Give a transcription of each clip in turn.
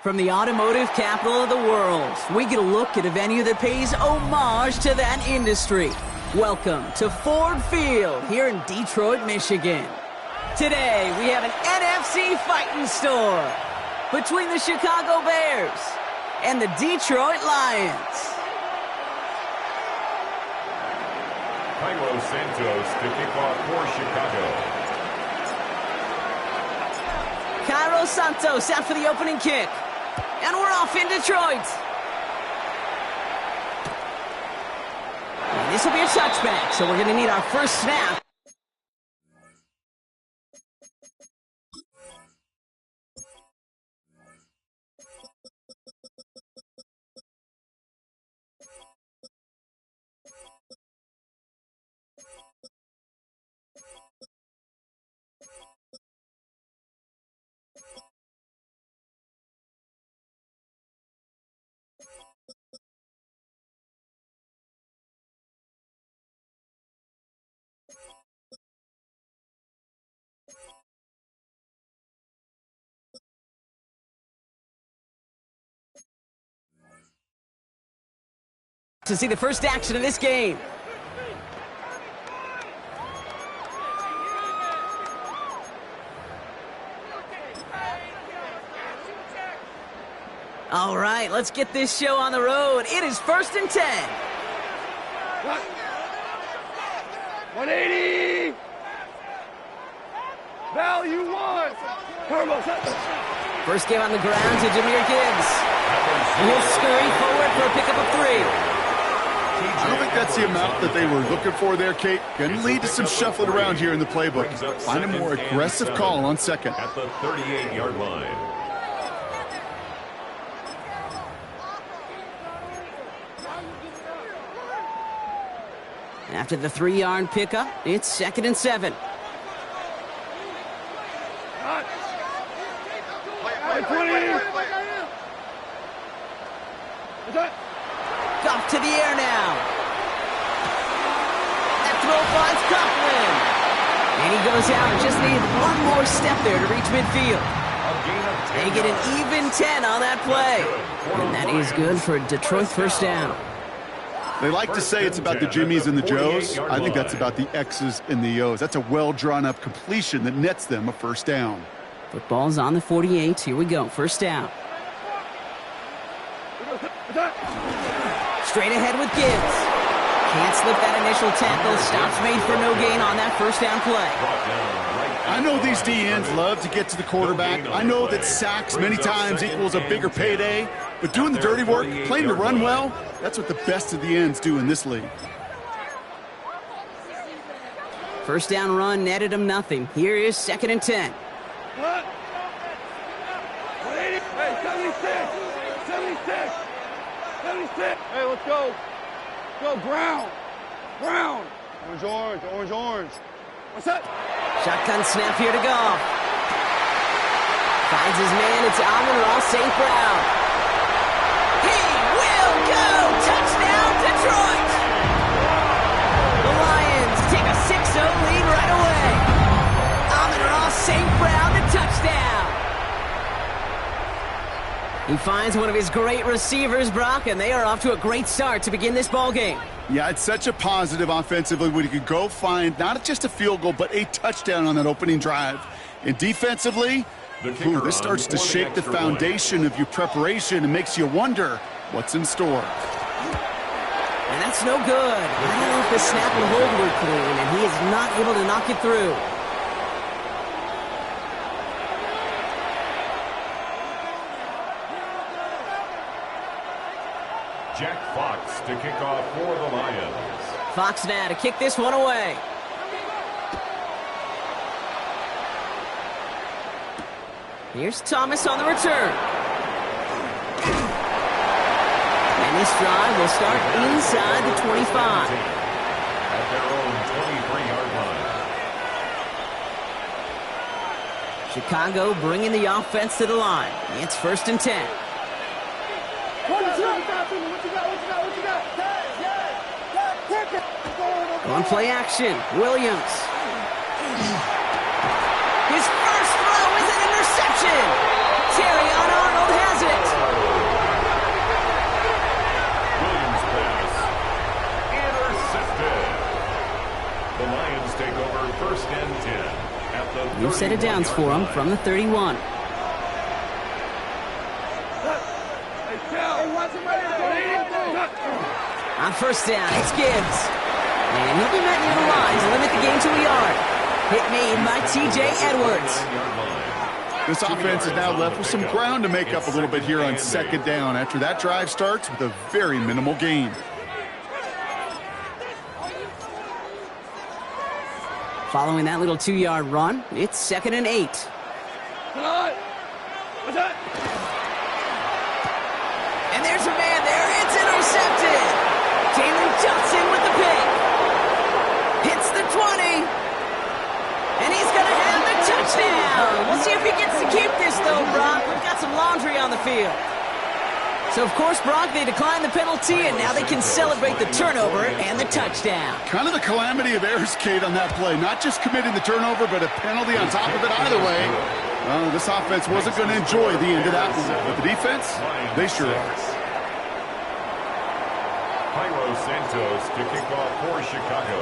From the automotive capital of the world, we get a look at a venue that pays homage to that industry. Welcome to Ford Field here in Detroit, Michigan. Today, we have an NFC fighting store between the Chicago Bears and the Detroit Lions. Cairo Santos to kick off for Chicago. Cairo Santos out for the opening kick. And we're off in Detroit. And this will be a touchback, so we're going to need our first snap. To see the first action of this game. All right, let's get this show on the road. It is 1st and 10. 180. Value one. Turbo. First game on the ground to Jahmyr Gibbs. He'll scurry forward for a pickup of 3. I don't think that's the amount that they were looking for there, Kate. Going to lead to some shuffling around here in the playbook. Find a more aggressive call on second. At the 38-yard line. After the 3-yard pickup, it's 2nd and 7. Off to the air now. That throw finds Coughlin. And he goes out and just needed one more step there to reach midfield. They get an even 10 on that play. And that is good for a Detroit first down. They like to say it's about the Jimmies and the Joes. I think that's about the X's and the O's. That's a well-drawn-up completion that nets them a first down. Football's on the 48. Here we go. First down. Straight ahead with Gibbs. Can't slip that initial tackle. Stops made for no gain on that first down play. I know these DNs love to get to the quarterback. I know that sacks many times equals a bigger payday. But doing the dirty work, playing to run well, that's what the best of the ends do in this league. First down run netted him nothing. Here is 2nd and 10. What? 180. Hey, 76. 76. 76. Hey, let's go. Go, Brown. Brown. Orange, orange, orange, orange. What's that? Shotgun snap here to go. Finds his man. It's Amon-Ra St. Brown. He will go. Touchdown, Detroit. The Lions take a 6-0 lead right away. Amon-Ra St. Brown, the touchdown. He finds one of his great receivers, Brock, and they are off to a great start to begin this ball game. Yeah, it's such a positive offensively when you can go find not just a field goal, but a touchdown on that opening drive. And defensively, this starts to shake the foundation of your preparation and makes you wonder what's in store. And that's no good. I don't know if the snap and hold were clean, and he is not able to knock it through. Jack Fox to kick off for the Lions. Fox now to kick this one away. Here's Thomas on the return. And this drive will start inside the 25. At their own 23-yard line. Chicago bringing the offense to the line. It's 1st and 10. On play action, Williams. His first throw is an interception. Terrion Arnold has it. first and 10 at the New set of downs for him from the 31. On first down, it's Gibbs. And he'll be met near the line to limit the game to a yard. Hit made by T.J. Edwards. This offense is now left with some ground to make up a little bit here on second down after that drive starts with a very minimal gain. Following that little 2-yard run, it's 2nd and 8. And there's a man there. It's intercepted. Jalen Johnson with the pick. Hits the 20. And he's going to have the touchdown. We'll see if he gets to keep this, though, Brock. We've got some laundry on the field. So, of course, Brock, they declined the penalty, and now they can celebrate the turnover and the touchdown. Kind of the calamity of errors, Kate, on that play. Not just committing the turnover, but a penalty on top of it either way. This offense wasn't going to enjoy the end of that one. But the defense, they sure are. Santos to kick off for Chicago.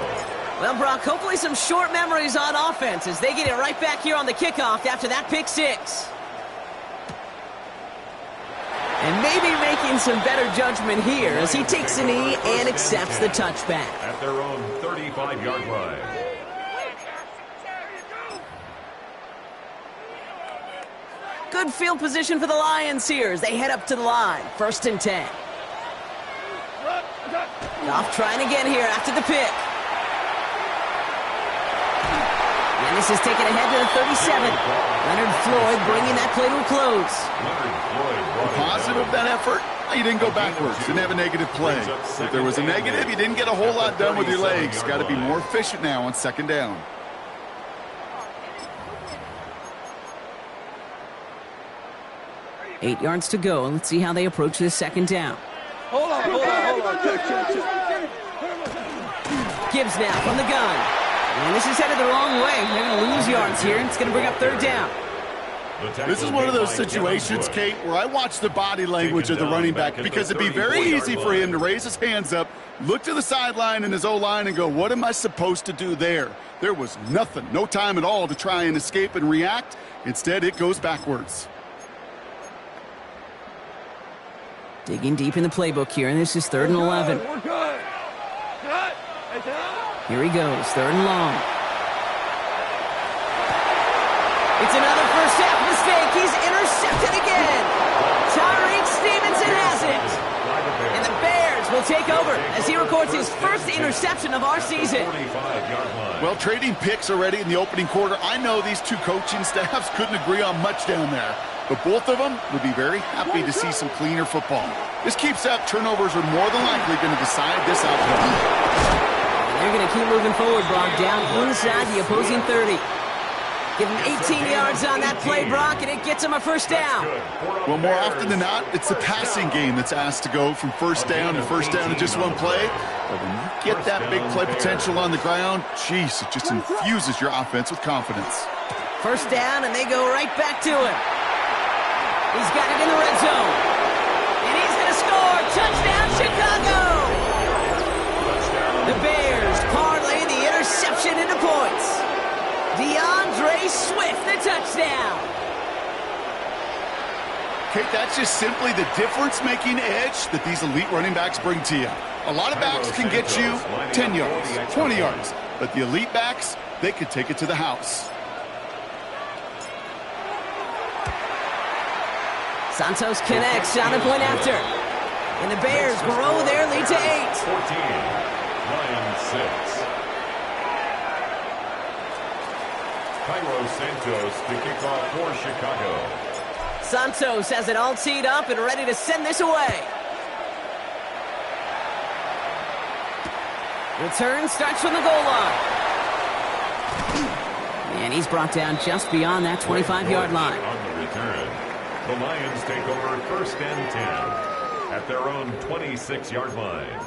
Well, Brock, hopefully some short memories on offense as they get it right back here on the kickoff after that pick six. And maybe making some better judgment here as he takes a knee and accepts the touchback. At their own 35-yard line. Good field position for the Lions here as they head up to the line. 1st and 10. Goff trying again here after the pick. And this is taken ahead to the 37. Leonard Floyd bringing that play to a close. The positive of that effort, you didn't go backwards. Didn't have a negative play. If there was a negative, you didn't get a whole lot done with your legs. Got to be more efficient now on second down. Eight yards to go. Let's see how they approach this second down. Hold on. Gibbs now from the gun. And this is headed the wrong way. They're going to lose yards here. It's going to bring up 3rd down. This is one of those situations, Kate, where I watch the body language of the running back because it'd be very easy for him to raise his hands up, look to the sideline in his O-line and go, what am I supposed to do there? There was nothing, no time at all to try and escape and react. Instead, it goes backwards. Digging deep in the playbook here, and this is 3rd and 11. We're good. Here he goes, 3rd and long. It's another first half mistake. He's intercepted again. Tyreek Stevenson has it. And the Bears will take over as he records his first interception of our season. Well, trading picks already in the opening quarter. I know these two coaching staffs couldn't agree on much down there. But both of them would be very happy to see some cleaner football. This keeps up. Turnovers are more than likely going to decide this outcome. They're going to keep moving forward, Brock, down inside the opposing 30. Give him 18 yards on that play, Brock, and it gets him a first down. Well, more often than not, it's the passing game that's asked to go from first down in just one play. But when you get that big play potential on the ground, geez, it just infuses your offense with confidence. First down, and they go right back to it. He's got it in the red zone. And he's going to score. Touchdown, Chicago! The Bears parlay the interception into points. DeAndre Swift, the touchdown. Kate, that's just simply the difference-making edge that these elite running backs bring to you. A lot of backs can get you 10 yards, 20 yards. But the elite backs, they can take it to the house. Santos connects on the point after. And the Bears grow their lead to 8. 14, Lions 6. Cairo Santos to kick off for Chicago. Santos has it all teed up and ready to send this away. Return starts from the goal line. And he's brought down just beyond that 25-yard line. On the return, the Lions take over 1st and 10 at their own 26-yard line.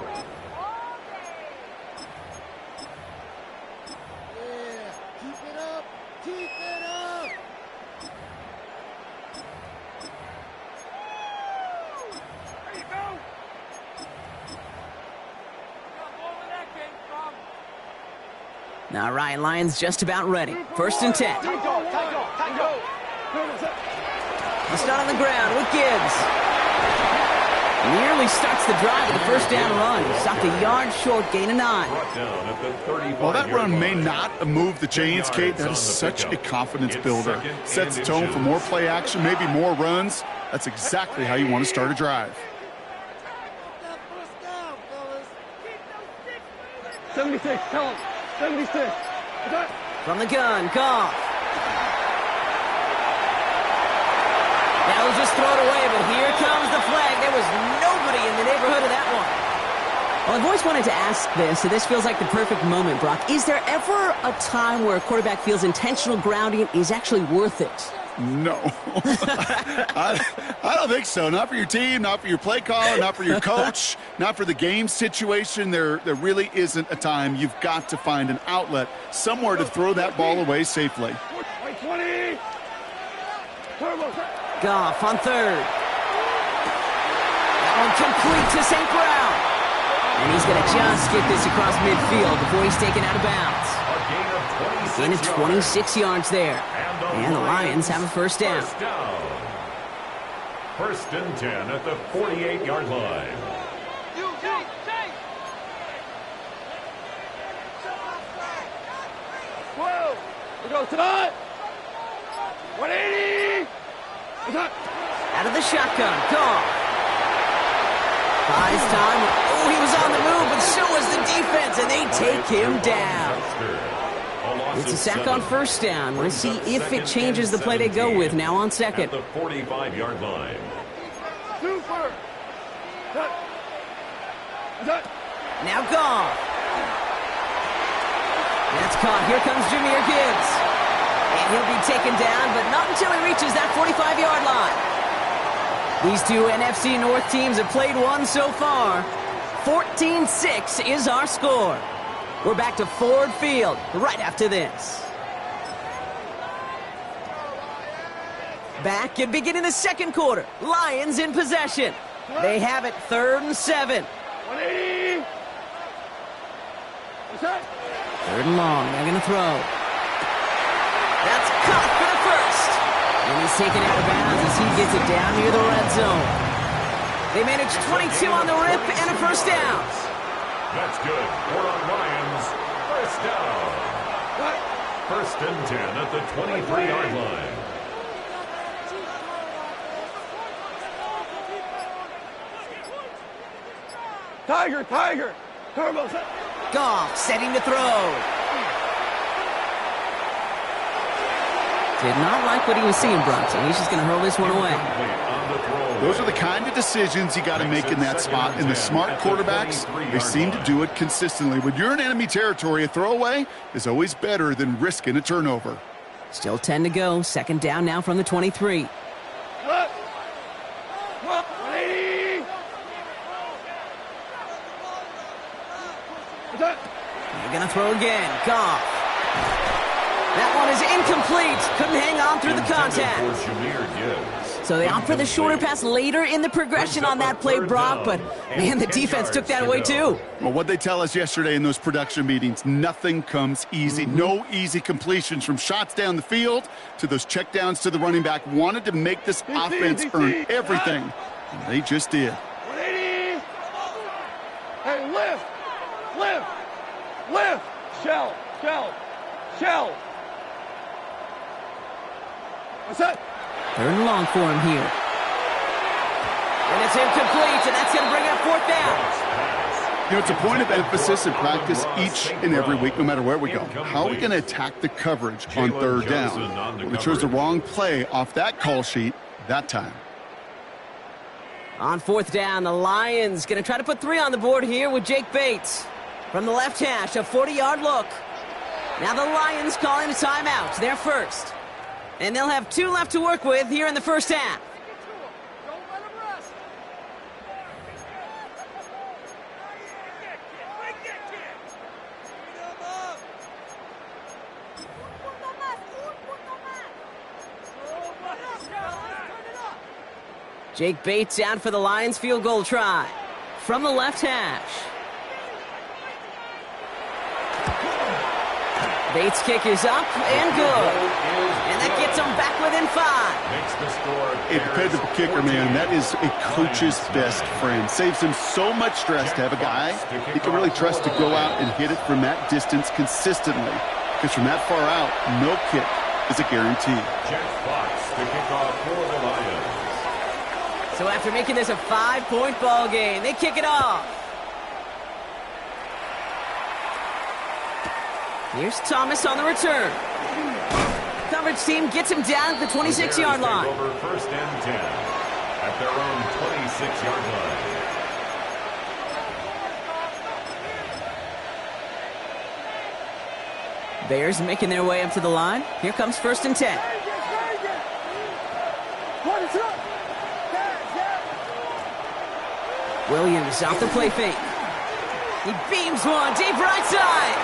All right, Lions just about ready. 1st and 10. He'll start on the ground with Gibbs. Nearly starts the drive with a 1st down run. Stopped a yard short, gain of 9. Well, that run may not have moved the chains, Kate. That is such a confidence builder. Sets the tone for more play action, maybe more runs. That's exactly how you want to start a drive. 76, tell him. 76. From the gun, Goff. Now he'll just throw it away, but here comes the flag. There was nobody in the neighborhood of that one. Well, I've always wanted to ask this, and this feels like the perfect moment, Brock. Is there ever a time where a quarterback feels intentional grounding is actually worth it? No. I don't think so. Not for your team, not for your play caller, not for your coach, not for the game situation. There really isn't a time. You've got to find an outlet, somewhere to throw that ball away safely. 20. Goff on 3rd. That one complete to St. Brown. And he's going to just get this across midfield before he's taken out of bounds. Gain of 26 yards there. And the Lions have a 1st down. 1st and 10 at the 48-yard line. Whoa! We go tonight. 180. Out of the shotgun, Goff. Buys time. Oh, he was on the move, but so was the defense, and they take him down. It's a sack on 1st down. We'll see if it changes the play they go with now on 2nd. At the 45-yard line. Super. Now Goff. That's caught. Here comes Jahmyr Gibbs. And he'll be taken down, but not until he reaches that 45-yard line. These two NFC North teams have played one so far. 14-6 is our score. We're back to Ford Field right after this. Back and beginning the 2nd quarter. Lions in possession. They have it 3rd and 7. 180. What's that? 3rd and long. They're going to throw. That's caught for the 1st. And he's taken out of bounds as he gets it down near the red zone. They manage 22 on the rip and a 1st down. That's good. For the Lions, 1st down. 1st and 10 at the 23-yard line. Tiger. Turbo. Goff setting to throw. Did not like what he was seeing, Bronson. He's just going to hurl this one away. Those are the kind of decisions you got to make in that spot. And the smart quarterbacks, they seem to do it consistently. When you're in enemy territory, a throwaway is always better than risking a turnover. Still 10 to go. 2nd down now from the 23. 180. They're going to throw again. Goff. That one is incomplete. Couldn't hang on through the contact. So they opt for the shorter pass later in the progression on that play, Brock. But, man, the defense took that away, too. Well, what they tell us yesterday in those production meetings, nothing comes easy. No easy completions from shots down the field to those checkdowns to the running back. Wanted to make this offense earn everything. And they just did. 180. Hey, lift. Shell. What's that? 3rd and long for him here. And it's incomplete, and that's going to bring up 4th down. You know, it's a point of emphasis in practice each and every week, no matter where we go. How are we going to attack the coverage on 3rd down? Well, they chose the wrong play off that call sheet that time. On 4th down, the Lions going to try to put 3 on the board here with Jake Bates. From the left hash, a 40-yard look. Now the Lions calling a timeout. They're first. And they'll have 2 left to work with here in the 1st half. Jake Bates out for the Lions field goal try. From the left hash. Bates' kick is up and good. And that gets them back within 5. Makes the score. A dependable kicker, man, that is a coach's best friend. Saves him so much stress to have a guy he can really trust to go out and hit it from that distance consistently. Because from that far out, no kick is a guarantee. Jack Fox to kick off for the Lions. So after making this a 5-point ball game, they kick it off. Here's Thomas on the return. Coverage team gets him down at the 26-yard line. Over first and 10 at their own 26-yard line. Bears making their way up to the line. Here comes first and 10. Williams off the play fake. He beams one deep right side.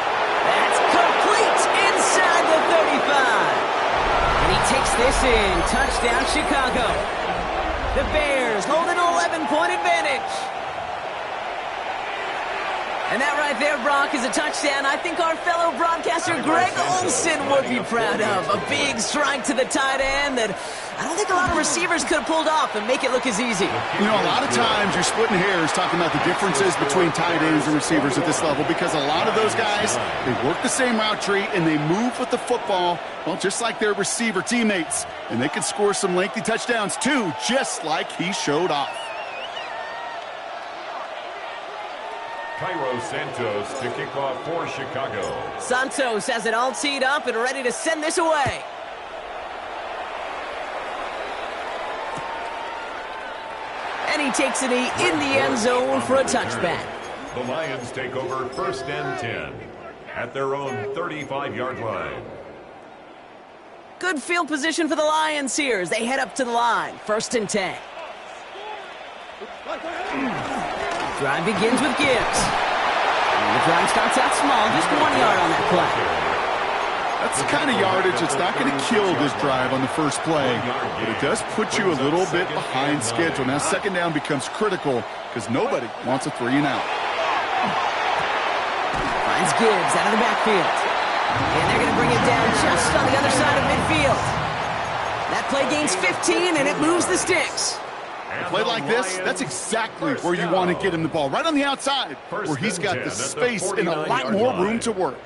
That's complete inside the 35. And he takes this in. Touchdown, Chicago. The Bears hold an 11-point advantage. And that right there, Brock, is a touchdown I think our fellow broadcaster Greg Olson would be proud of. A big strike to the tight end that I don't think a lot of receivers could have pulled off and make it look as easy. You know, a lot of times you're splitting hairs talking about the differences between tight ends and receivers at this level because a lot of those guys, they work the same route tree and they move with the football, well, just like their receiver teammates. And they can score some lengthy touchdowns too, just like he showed off. Cairo Santos to kick off for Chicago. Santos has it all teed up and ready to send this away. And he takes it in the end zone for a touchback. The Lions take over first and 10 at their own 35-yard line. Good field position for the Lions here as they head up to the line. First and 10. Drive begins with Gibbs. And the drive starts out small, just 1 yard on that play. That's the kind of yardage that's not going to kill this drive on the first play, but it does put you a little bit behind schedule. Now second down becomes critical because nobody wants a 3 and out. Finds Gibbs out of the backfield. And they're going to bring it down just on the other side of midfield. That play gains 15 and it moves the sticks. A play like this, that's exactly where you want to get him the ball. Right on the outside, where he's got the space and a lot more room to work.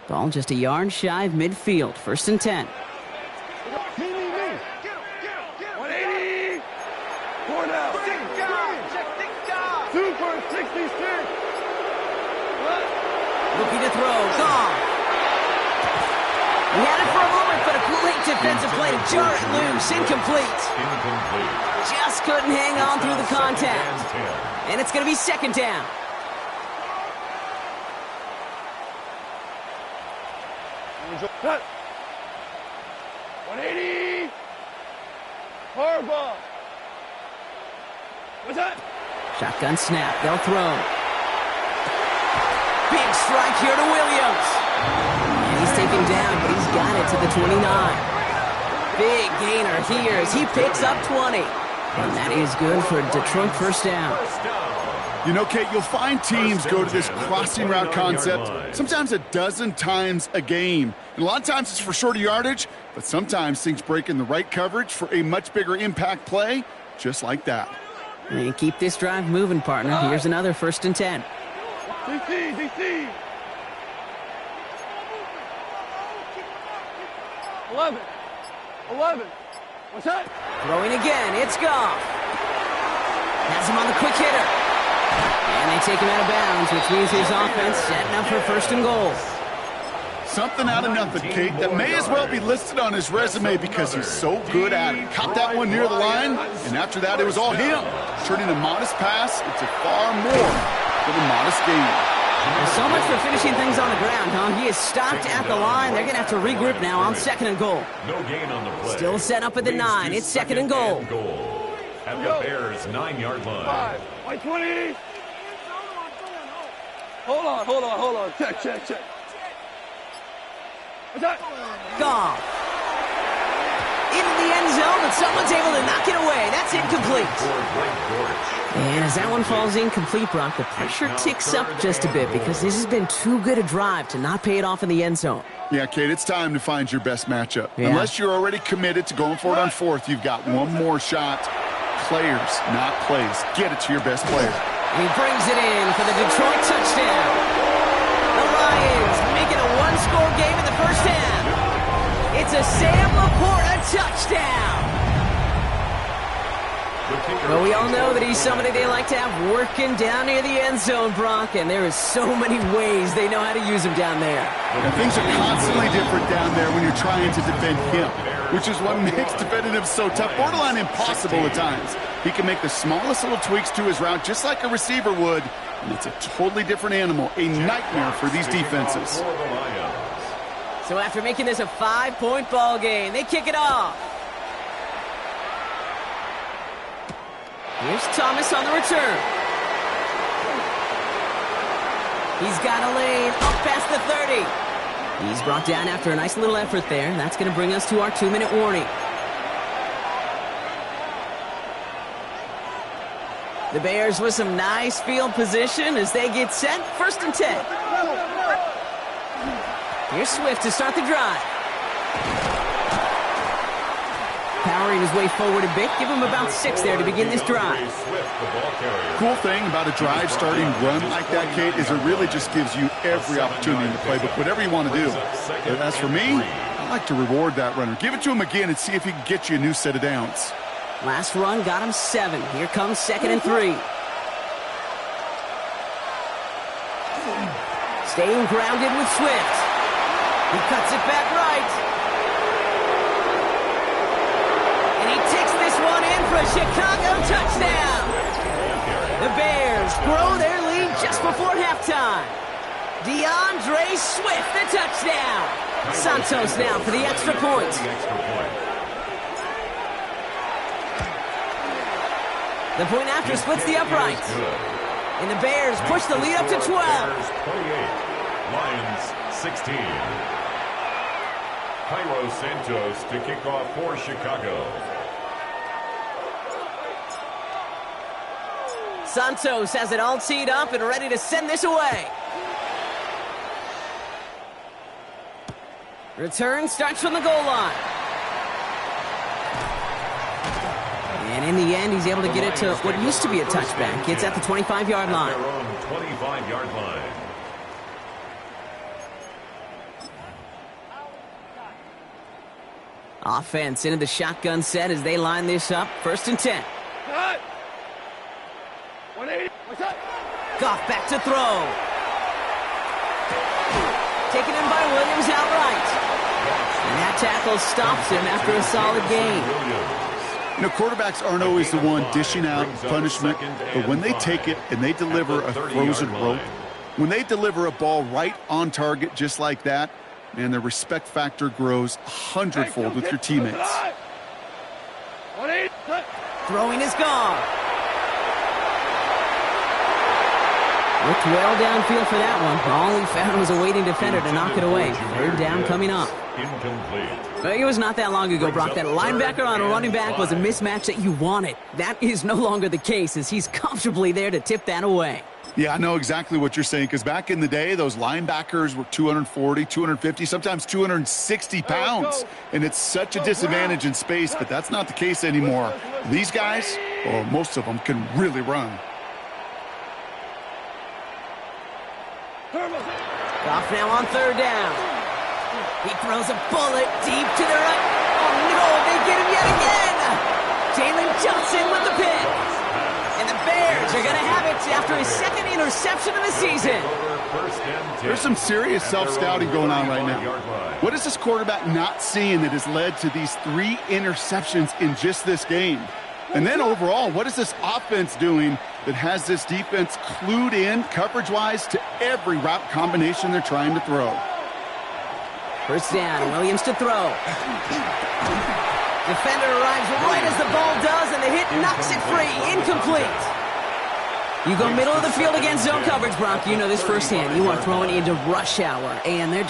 Ball just a yard shy of midfield. First and 10. 180. 4 down. Super 66. Looking to throw. Gone. He had it for a moment, but a great defensive play to jar it loose. Incomplete. Just couldn't hang on through the contact. And it's going to be second down. Cut. 180. Hard ball. What's that? Shotgun snap. They'll throw. Big strike here to Williams. And he's taken down, but he's got it to the 29. Big gainer here as he picks up 20. And that is good for Detroit first down. You know, Kate, you'll find teams go to this crossing route concept sometimes a dozen times a game. And a lot of times it's for shorter yardage, but sometimes things break in the right coverage for a much bigger impact play, just like that. And keep this drive moving, partner. Here's another first and 10. DC. 11. What's that? Throwing again. It's Goff. Has him on the quick hitter. And they take him out of bounds, which means his offense setting up for first and goal. Something out of nothing, Kate, that may as well be listed on his resume because he's so good at it. Caught that one near the line, and after that, it was all him. Turning a modest pass into far more than a modest gain. So much for finishing things on the ground, huh? He is stopped at the line. They're going to have to regroup now on second and goal. No gain on the play. Still set up at the 9. It's second and goal. At the Bears' 9-yard line. 20. Hold on. Check. What's that? Goff. into the end zone, but someone's able to knock it away. That's incomplete. And as that one falls incomplete, Brock, the pressure ticks up just a bit because this has been too good a drive to not pay it off in the end zone. Yeah, Kate, it's time to find your best matchup. Yeah. Unless you're already committed to going for it on fourth, you've got one more shot. Players, not plays. Get it to your best player. He brings it in for the Detroit touchdown. The Lions make it a one-score game in the first half. It's a Sam Laporta touchdown. Well, we all know that he's somebody they like to have working down near the end zone, Brock, and there is so many ways they know how to use him down there. And things are constantly different down there when you're trying to defend him, which is what makes defending him so tough, borderline impossible at times. He can make the smallest little tweaks to his route just like a receiver would, and it's a totally different animal, a nightmare for these defenses. So after making this a 5-point ball game, they kick it off. Here's Thomas on the return. He's got a lane up past the 30. He's brought down after a nice little effort there. And that's going to bring us to our 2-minute warning. The Bears with some nice field position as they get set. 1st and 10. Here's Swift to start the drive. Powering his way forward a bit. Give him about 6 there to begin this drive. Cool thing about a drive starting run like that, Kate, is it really just gives you every opportunity in the playbook, whatever you want to do. But as for me, I like to reward that runner. Give it to him again and see if he can get you a new set of downs. Last run got him 7. Here comes 2nd and 3. Staying grounded with Swift. He cuts it back right. For a Chicago touchdown. The Bears grow their lead just before halftime. DeAndre Swift, the touchdown. Santos now for the extra point. The point after splits the upright. And the Bears push the lead up to 12. 28, Lions 16. Cairo Santos to kick off for Chicago. Santos has it all teed up and ready to send this away. Return starts from the goal line. And in the end, he's able to get it to what used to be a touchback. It's at the 25-yard line. 25-yard line. Offense into the shotgun set as they line this up. 1st and 10. Goff back to throw. Taken in by Williams outright. And that tackle stops him after a solid gain. You know, quarterbacks aren't always the one dishing out punishment, but when they take it and they deliver a frozen rope, when they deliver a ball right on target just like that, man, the respect factor grows 100-fold with your teammates. Throwing is gone. Looked well downfield for that one. All he found was a waiting defender to knock it away. 3rd down coming up. Incomplete. But it was not that long ago, Brock, that linebacker on a running back was a mismatch that you wanted. That is no longer the case as he's comfortably there to tip that away. Yeah, I know exactly what you're saying, because back in the day, those linebackers were 240, 250, sometimes 260 pounds. And it's such a disadvantage in space, but that's not the case anymore. These guys, well, most of them can really run. Goff now on 3rd down. He throws a bullet deep to the right. Oh, no, they get him yet again. Jalen Johnson with the pick. And the Bears are going to have it after his 2nd interception of the season. There's some serious self-scouting going on right now. What is this quarterback not seeing that has led to these 3 interceptions in just this game? And then overall, what is this offense doing that has this defense clued in coverage-wise to every route combination they're trying to throw? 1st down, Williams to throw. Defender arrives right as the ball does, and the hit knocks it free. Incomplete. You go middle of the field against zone coverage, Brock. You know this firsthand. You are throwing into rush hour, and there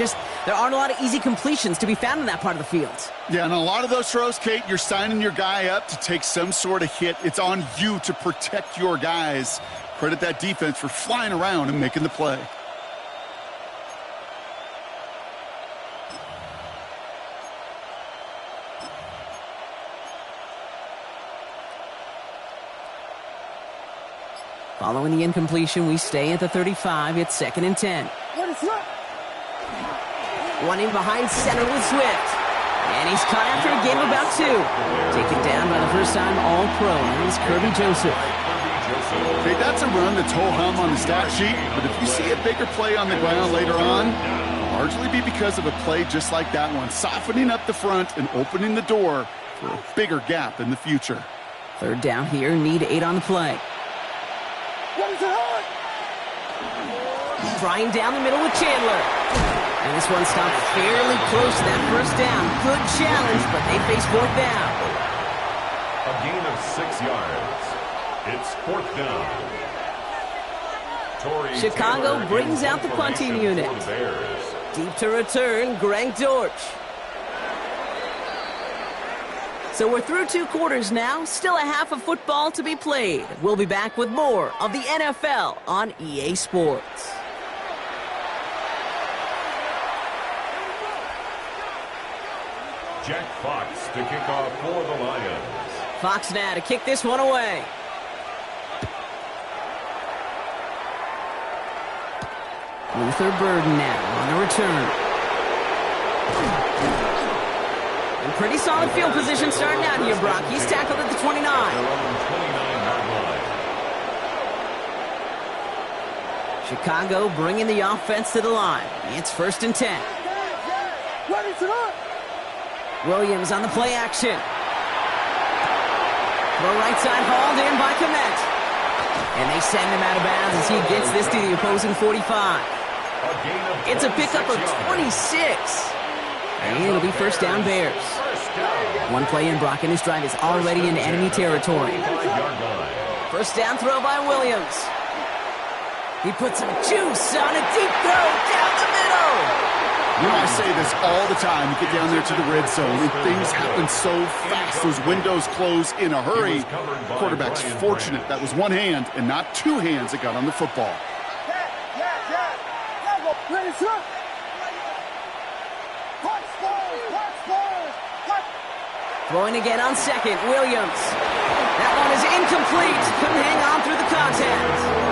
aren't a lot of easy completions to be found in that part of the field. Yeah, and a lot of those throws, Kate, you're signing your guy up to take some sort of hit. It's on you to protect your guys. Credit that defense for flying around and making the play. Following the incompletion, we stay at the 35. It's 2nd and 10. One in behind center with Swift. And he's caught after a gain of about 2. Taken down by the first-time All-Pro. That is Kirby Joseph. Okay, that's a run that's ho-hum on the stat sheet, but if you see a bigger play on the ground later on, it'll largely be because of a play just like that one, softening up the front and opening the door for a bigger gap in the future. 3rd down here, need 8 on the play. Flying down the middle with Chandler. And this one stopped fairly close to that first down. Good challenge, but they face 4th down. A gain of 6 yards. It's 4th down. Chicago brings out the punting unit. Deep to return, Greg Dortch. So we're through 2 quarters now. Still a half of football to be played. We'll be back with more of the NFL on EA Sports. Jack Fox to kick off for the Lions. Fox now to kick this one away. Luther Burden now on the return. And pretty solid field position starting out here, Brock. He's tackled at the 29. Chicago bringing the offense to the line. It's 1st and 10. Williams on the play action. Throw right side hauled in by Komet. And they send him out of bounds as he gets this to the opposing 45. It's a pickup of 26. And it'll be 1st down Bears. One play in, Brock, and this drive is already in enemy territory. 1st down throw by Williams. He puts some juice on a deep throw down the middle. You know, I say this all the time. You get down there to the red zone, and things happen so fast. Those windows close in a hurry. The quarterback's fortunate. That was one hand and not 2 hands that got on the football. Throwing again on 2nd, Williams. That one is incomplete. Couldn't hang on through the contact.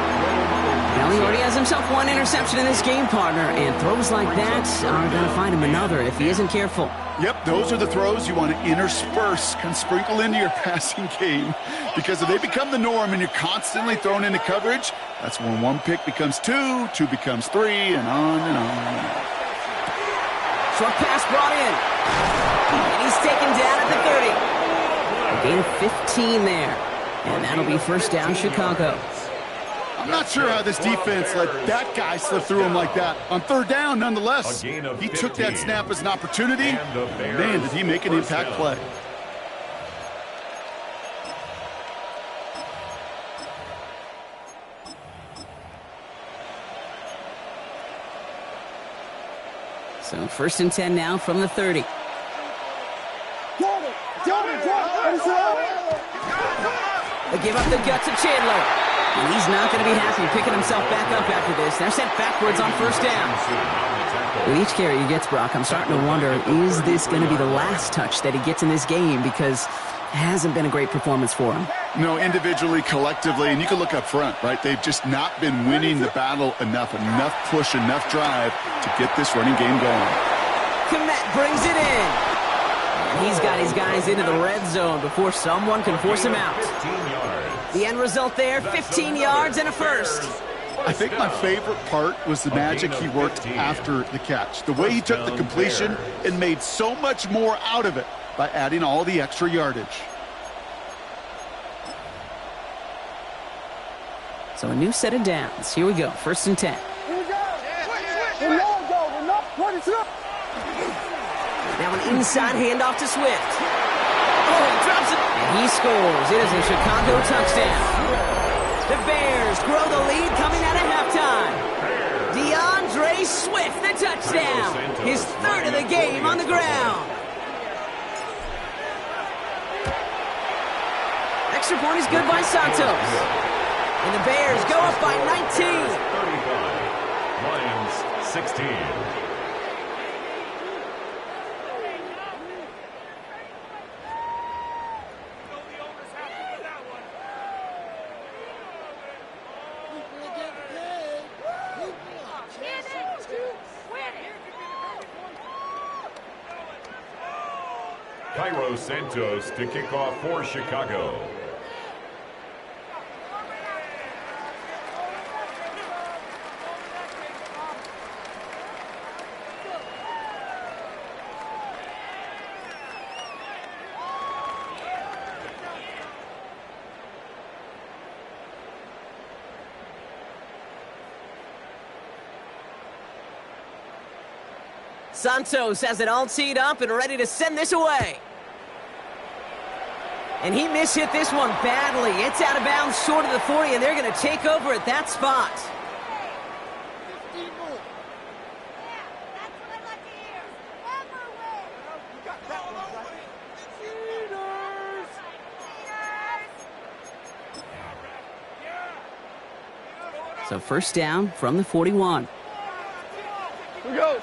Well, he already has himself 1 interception in this game, partner, and throws like that are going to find him another if he isn't careful. Yep, those are the throws you want to intersperse, kind of sprinkle into your passing game, because if they become the norm and you're constantly thrown into coverage, that's when 1 pick becomes 2, 2 becomes 3, and on and on and on. Short pass brought in, and he's taken down at the 30. A gain of 15 there, and that'll be 1st down Chicago. I'm not sure how this defense let that guy slip through him like that. On 3rd down, nonetheless, he took that snap as an opportunity. Man, did he make an impact play. So 1st and 10 now from the 30. They give up the gut to Chandler. And he's not going to be happy picking himself back up after this. They're sent backwards on 1st down. With each carry he gets, Brock, I'm starting to wonder, is this going to be the last touch that he gets in this game? Because it hasn't been a great performance for him. No, individually, collectively, and you can look up front, right? They've just not been winning the battle enough push, enough drive to get this running game going. Komet brings it in. And he's got his guys into the red zone before someone can force him out. The end result there, 15 yards and a 1st. I think my favorite part was the magic he worked after the catch. The way he took the completion and made so much more out of it by adding all the extra yardage. So a new set of downs. Here we go, 1st and 10. Now an inside handoff to Swift. Oh, he drops it. And he scores. It is a Chicago touchdown. The Bears Bears grow the lead coming out of halftime. DeAndre Swift, the touchdown. His third of the game on the ground. Extra point is good by Santos. And the Bears go up by 19. 35. Lions 16. Cairo Santos to kick off for Chicago. Santos has it all teed up and ready to send this away. And he mishit this one badly. It's out of bounds short of the 40, and they're going to take over at that spot. So first down from the 41. Here goes.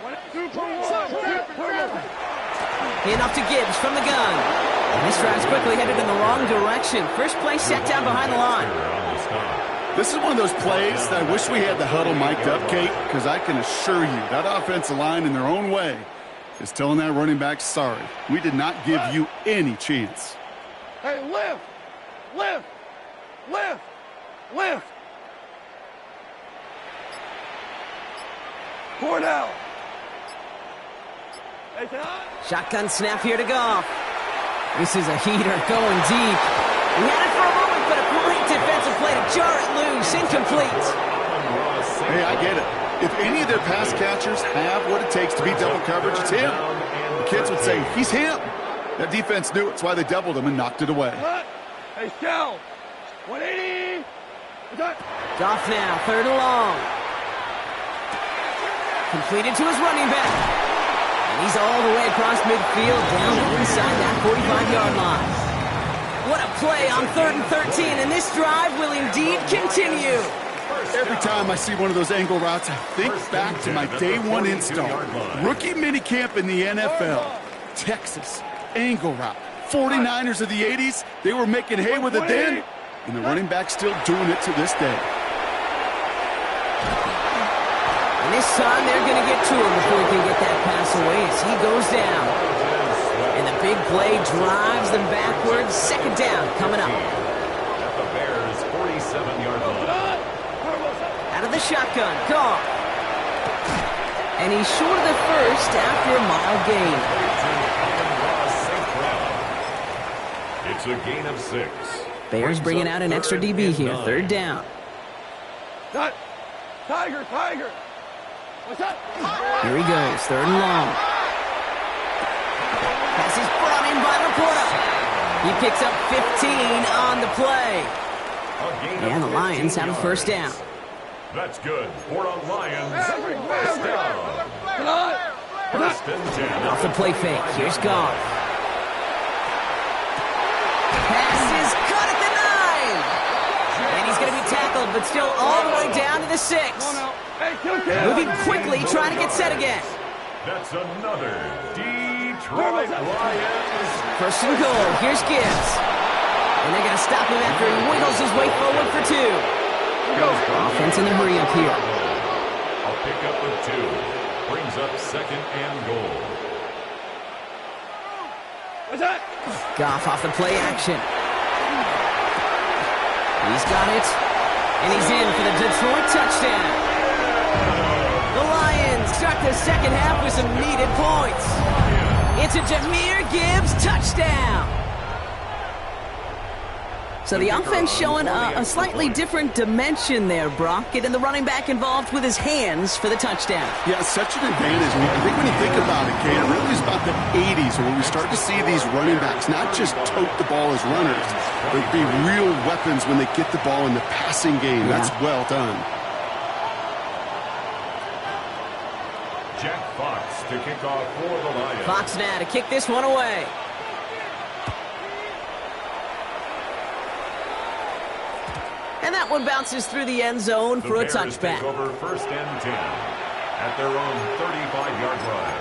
1, 2 for 1. Handoff to Gibbs from the gun. And this drive's quickly headed in the wrong direction. First play set down behind the line. This is one of those plays that I wish we had the huddle mic'd up, Kate, because I can assure you that offensive line in their own way is telling that running back, sorry, we did not give you any chance. Hey, lift! Lift! Lift! Lift! Four down. Hey, Shotgun snap here to Goff. This is a heater going deep. He had it for a moment, but a great defensive play to jar it loose. Incomplete. Hey, I get it. If any of their pass catchers have what it takes to beat double coverage, it's him. The kids would say, he's him. That defense knew it. That's why they doubled him and knocked it away. Hey, Shell. 180. Goff now, third and long. Completed to his running back. And he's all the way across midfield down inside that 45-yard line. What a play on 3rd and 13, and this drive will indeed continue. Every time I see one of those angle routes, I think back to my day one install. Rookie minicamp in the NFL. Texas, angle route. 49ers of the 80s, they were making hay with it then, and the running back's still doing it to this day. And this time they're going to get to him before he can get that pass away as he goes down. And the big play drives them backwards. Second down coming up. At the Bears' 47-yard line. Out of the shotgun, Goff. And he's short of the first after a mile gain. It's a gain of 6. Bears bringing out an extra DB here. Third down. Tiger, Tiger. What's up? Here he goes, third and long. Pass is brought in by Laporta. He picks up 15 on the play. And the Lions have a first down. That's good for the Lions. First down. First and 10. Off the play fake, here's Goff. Pass is cut at the 9. And he's going to be tackled, but still all the way down to the 6. Moving quickly, trying to get set again. That's another Detroit Lions. First and goal, here's Gibbs. And they're going to stop him after he wiggles his way forward for 2. Offense in the hurry up here. A pickup of 2. Brings up second and goal. What's that? Goff off the play action. He's got it. And he's in for the Detroit touchdown. The Lions start the second half with some needed points. It's a Jahmyr Gibbs touchdown. So the offense showing a slightly different dimension there, Brock, getting the running back involved with his hands for the touchdown. Yeah, such an advantage. I think when you think about it, Kate, it really is about the 80s where we start to see these running backs not just tote the ball as runners, but be real weapons when they get the ball in the passing game. Yeah. That's well done. Jack Fox to kick off for the Lions. Fox now to kick this one away. And that one bounces through the end zone for a touchback. Take over 1st and 10 at their own 35-yard line.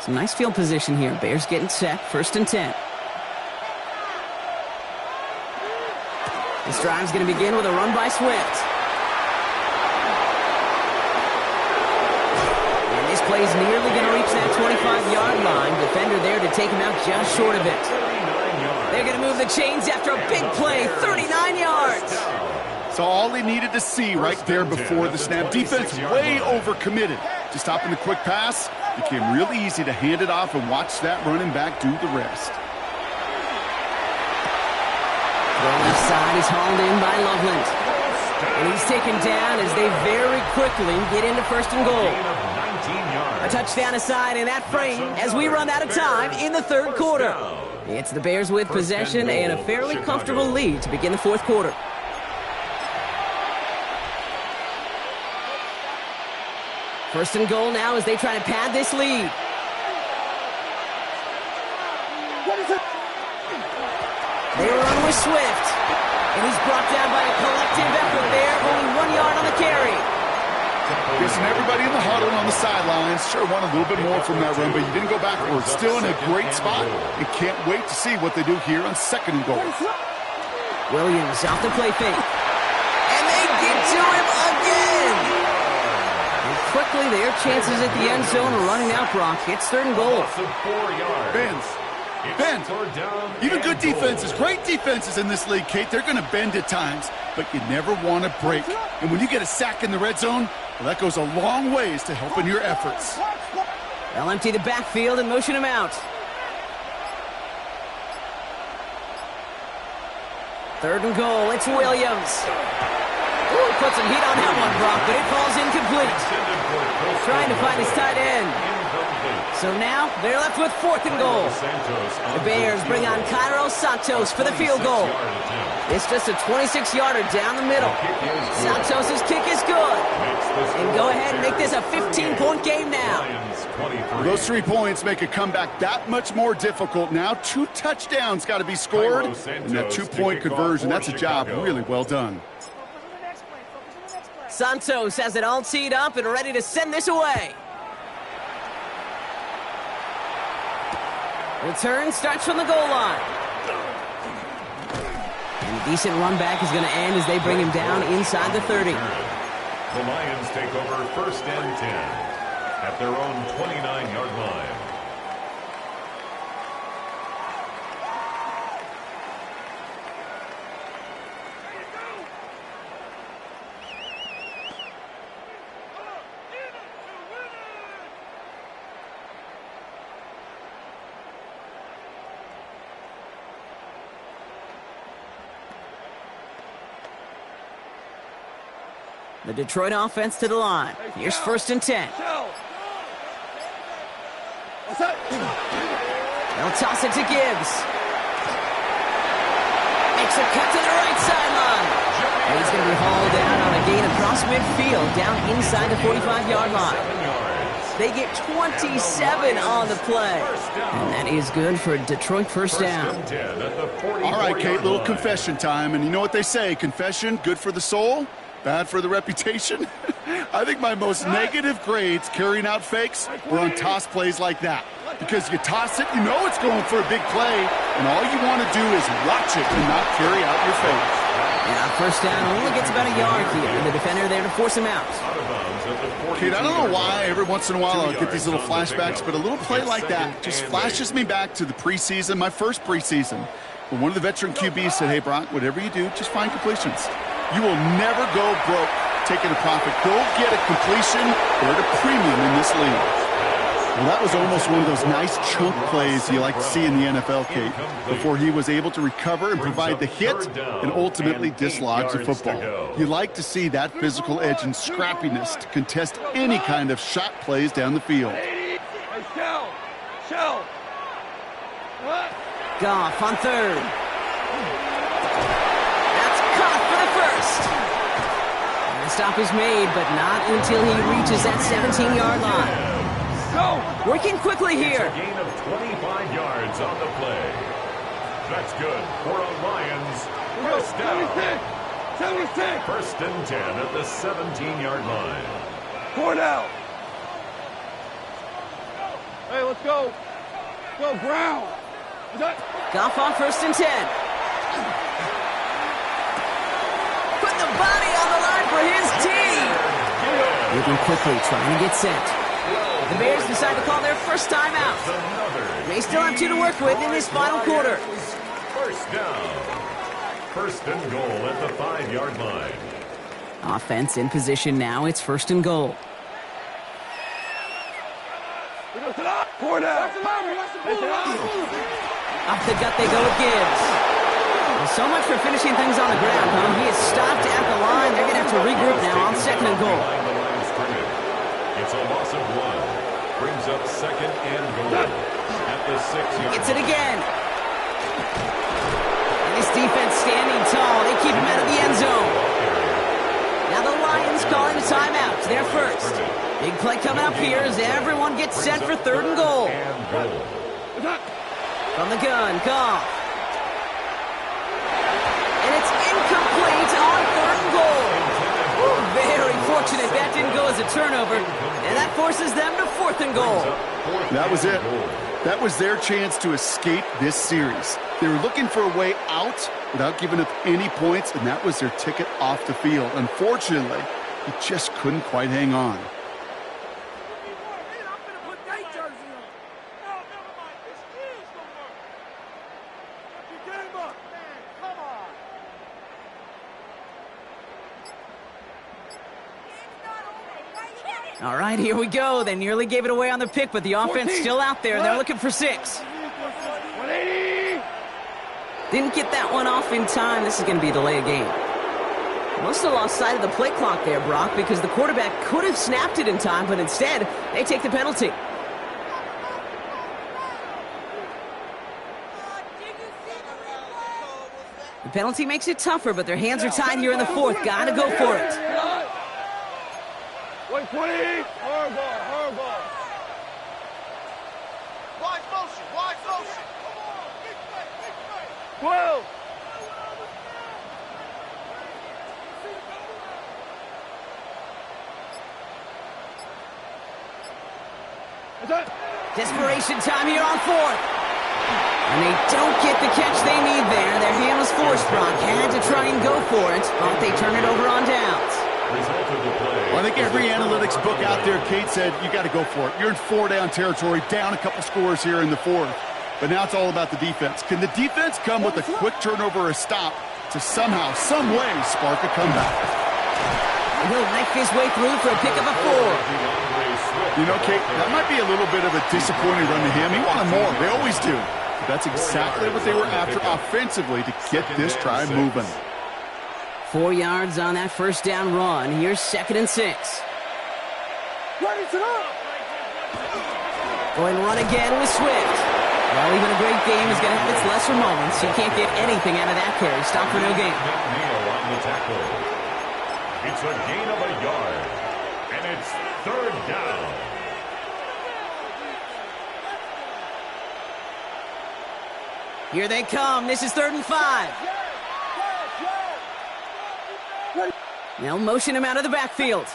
Some nice field position here. Bears getting set. 1st and 10. This drive's going to begin with a run by Swift. And this play's nearly going to reach that 25-yard line. Defender there to take him out just short of it. They're going to move the chains after a big play, 39 yards. So all he needed to see right there before the snap. Defense way overcommitted. Just stopping the quick pass, became really easy to hand it off and watch that running back do the rest. The left side is hauled in by Loveland. And he's taken down as they very quickly get into 1st and goal. A touchdown aside in that frame as we run out of time in the 3rd quarter. It's the Bears with possession and a fairly comfortable lead to begin the 4th quarter. First and goal now as they try to pad this lead. They run with Swift. And he's brought down by a collective effort there. Only 1 yard on the carry. Guessing everybody in the huddle on the sidelines sure want a little bit more from that run, but you didn't go backwards. Still in a great spot and can't wait to see what they do here on 2nd and goal. Williams off the play fake. And they get to him again. And quickly their chances at the end zone are running out, Brock. It's 3rd and goal. Bend. Even good defenses, great defenses in this league, Kate, they're going to bend at times, but you never want to break. And when you get a sack in the red zone, well, that goes a long ways to helping your efforts. They'll empty the backfield and motion him out. 3rd and goal, it's Williams. Ooh, put some heat on that one, Brock, but it falls incomplete. Trying to find his tight end. So now they're left with 4th and goal. The Bears bring on Cairo Santos for the field goal. It's just a 26-yarder down the middle. Santos' kick is good. And go ahead and make this a 15-point game now. Those 3 points make a comeback that much more difficult now. 2 touchdowns got to be scored, and that 2-point conversion, that's a job really well done. Santos has it all teed up and ready to send this away. Return starts from the goal line. And a decent run back is going to end as they bring him down inside the 30. The Lions take over 1st and 10 at their own 29-yard line. The Detroit offense to the line. Here's 1st and 10. They'll toss it to Gibbs. Makes a cut to the right sideline. And he's going to be hauled down on a gain across midfield down inside the 45-yard line. They get 27 on the play. And that is good for Detroit 1st down. All right, Kate, little confession time. And you know what they say, confession, good for the soul, bad for the reputation. I think my most negative grades carrying out fakes were on toss plays like that. Because you toss it, you know it's going for a big play, and all you want to do is watch it and not carry out your fake. Yeah, 1st down only gets about a yard here. The defender there to force him out. Kate, I don't know why every once in a while I'll get these little flashbacks, but a little play like that just flashes me back to the preseason, my first preseason, when one of the veteran QBs said, hey, Brock, whatever you do, just find completions. You will never go broke taking a profit. Go get a completion. They're at a premium in this league. Well, that was almost one of those nice chunk plays you like to see in the NFL, Kate, before he was able to recover and provide the hit and ultimately dislodge the football. You like to see that physical edge and scrappiness to contest any kind of shot plays down the field. Hey, Shell. Goff on third. That's caught for the first. And the stop is made, but not until he reaches that 17-yard line. Go! Working quickly here. It's a gain of 25 yards on the play. That's good for a Lions first down. 76! First and 10 at the 17-yard line. 4 down. Hey, let's go. Go, Brown. Goff on first and 10. Put the body on the line for his team. Moving quickly, trying to get set. The Bears decide to call their first time out. They still have 2 to work with in this final quarter. First down. First and goal at the 5-yard line. Offense in position now. It's first and goal. 4 down. Off the gut they go with Gibbs. Well, so much for finishing things on the ground, huh? He is stopped at the line. They're going to have to regroup now on second and goal. It's a loss of 1. Brings up second and goal at the 6-yard line. Gets it again. And this defense standing tall. They keep him out of the end zone. Now the Lions calling a timeout. They're first. Big play coming up here as everyone gets set for third and goal. From the gun, Goff. And it's incomplete on third and goal. Ooh, very fortunate that didn't go as a turnover. And that forces them to fourth and goal. That was it. That was their chance to escape this series. They were looking for a way out without giving up any points, and that was their ticket off the field. Unfortunately, he just couldn't quite hang on. All right, here we go. They nearly gave it away on the pick, but the offense still out there. They're looking for 6. 180! Didn't get that one off in time. This is going to be a delay of game. Must have lost sight of the play clock there, Brock, because the quarterback could have snapped it in time, but instead, they take the penalty. The penalty makes it tougher, but their hands are tied here in the fourth. Got to go for it. 120! Hard ball. Wide motion. 12! Desperation time here on fourth. And they don't get the catch they need there. Their hand was forced, Brock. Had to try and go for it, but they turn it over on downs. Well, I think every analytics book out there, Kate, said you got to go for it. You're in 4-down territory, down a couple scores here in the fourth. But now it's all about the defense. Can the defense come with a quick turnover or a stop to somehow, some way, spark a comeback? And he'll knife his way through for a pick of a 4. You know, Kate, that might be a little bit of a disappointing run to him. He wanted more. They always do. But that's exactly what they were after offensively to get this drive moving. 4 yards on that first down run. Here's second and 6. Going to run again with Swift. Well, even a great game is going to have its lesser moments. You can't get anything out of that carry. Stop for no gain. It's a gain of a yard, and it's third down. Here they come. This is 3rd and 5. They'll motion him out of the backfield.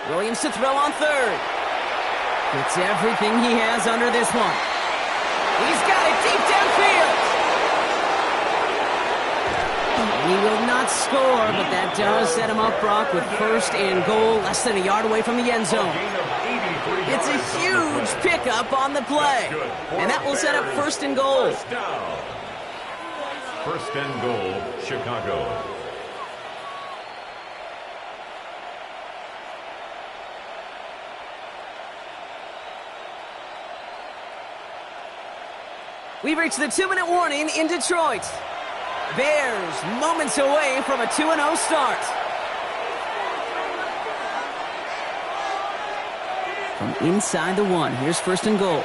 Williams to throw on third. Gets everything he has under this one. He's got it deep downfield. He will not score, but that does set him up, Brock, with first and goal, less than a yard away from the end zone. It's a huge pickup on the play, and that will set up first and goal. First and goal, Chicago. We've reached the 2-minute warning in Detroit. Bears moments away from a 2-0 start. From inside the 1, here's 1st and goal.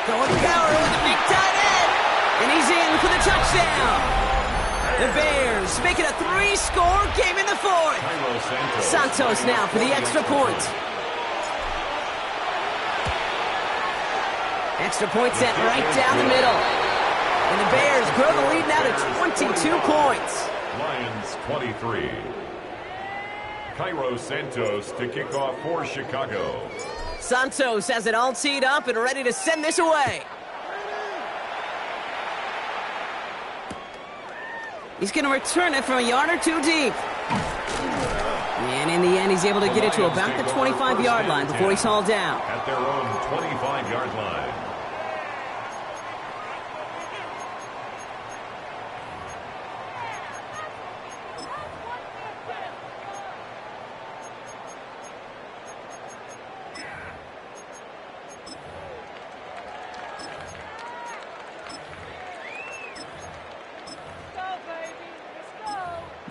Going power with a big tight end. And he's in for the touchdown. The Bears make it a 3-score game in the 4th. Santos now for the extra point. Extra point set right down the middle. And the Bears grow the lead now to 22 points. Lions 23. Cairo Santos to kick off for Chicago. Santos has it all teed up and ready to send this away. He's going to return it from a yard or 2 deep. And in the end, he's able to get it to about the 25-yard line before he's hauled down. At their own 25-yard line.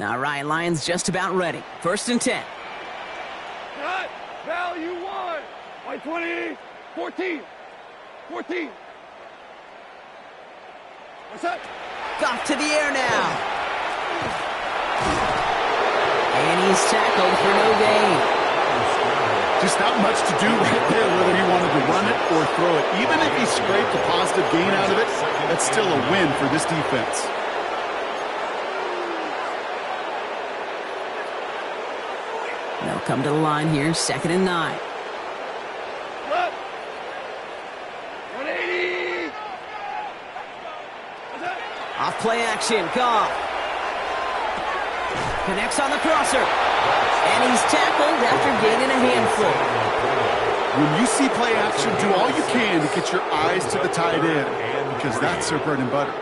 All right, Lions just about ready. 1st and 10. Cut. Value 1. By 20. 14. 14. What's that? Off to the air now. And he's tackled for no gain. Just not much to do right there, whether he wanted to run it or throw it. Even if he scraped a positive gain out of it, that's still a win for this defense. They'll come to the line here, 2nd and 9. What? 180. What's that? Off play action, Goff. Connects on the crosser. And he's tackled after gaining a handful. When you see play action, do all you can to get your eyes to the tight end, because that's their bread and butter.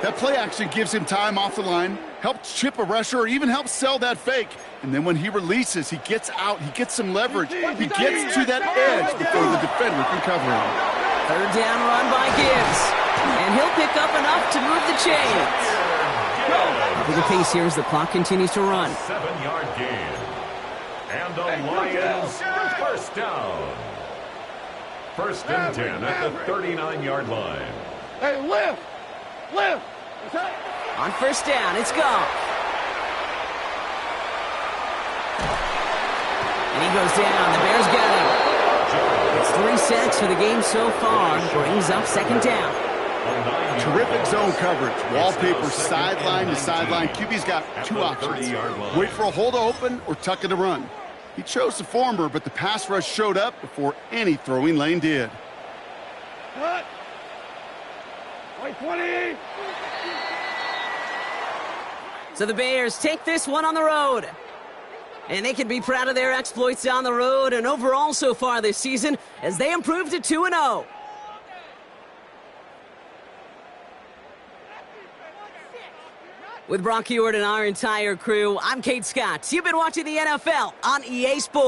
That play action gives him time off the line, helps chip a rusher, or even helps sell that fake. And then when he releases, he gets out, he gets some leverage. He gets to that edge before the defender can cover him. 3rd down run by Gibbs. And he'll pick up enough to move the chains. For the pace here as the clock continues to run. 7-yard gain. And the Lions 1st down. 1st and 10 at the 39-yard line. Hey, lift. Lift. What's that? On 1st down, it's gone. And he goes down. The Bears got him. It's 3 sacks for the game so far. Brings up 2nd down. Terrific zone coverage. Wallpaper sideline to sideline. QB's got 2 options. Wait for a hole to open or tuck it to run. He chose the former, but the pass rush showed up before any throwing lane did. Cut. By 20. So the Bears take this one on the road. And they can be proud of their exploits on the road and overall so far this season as they improve to 2-0. With Brock Ewart and our entire crew, I'm Kate Scott. You've been watching the NFL on EA Sports.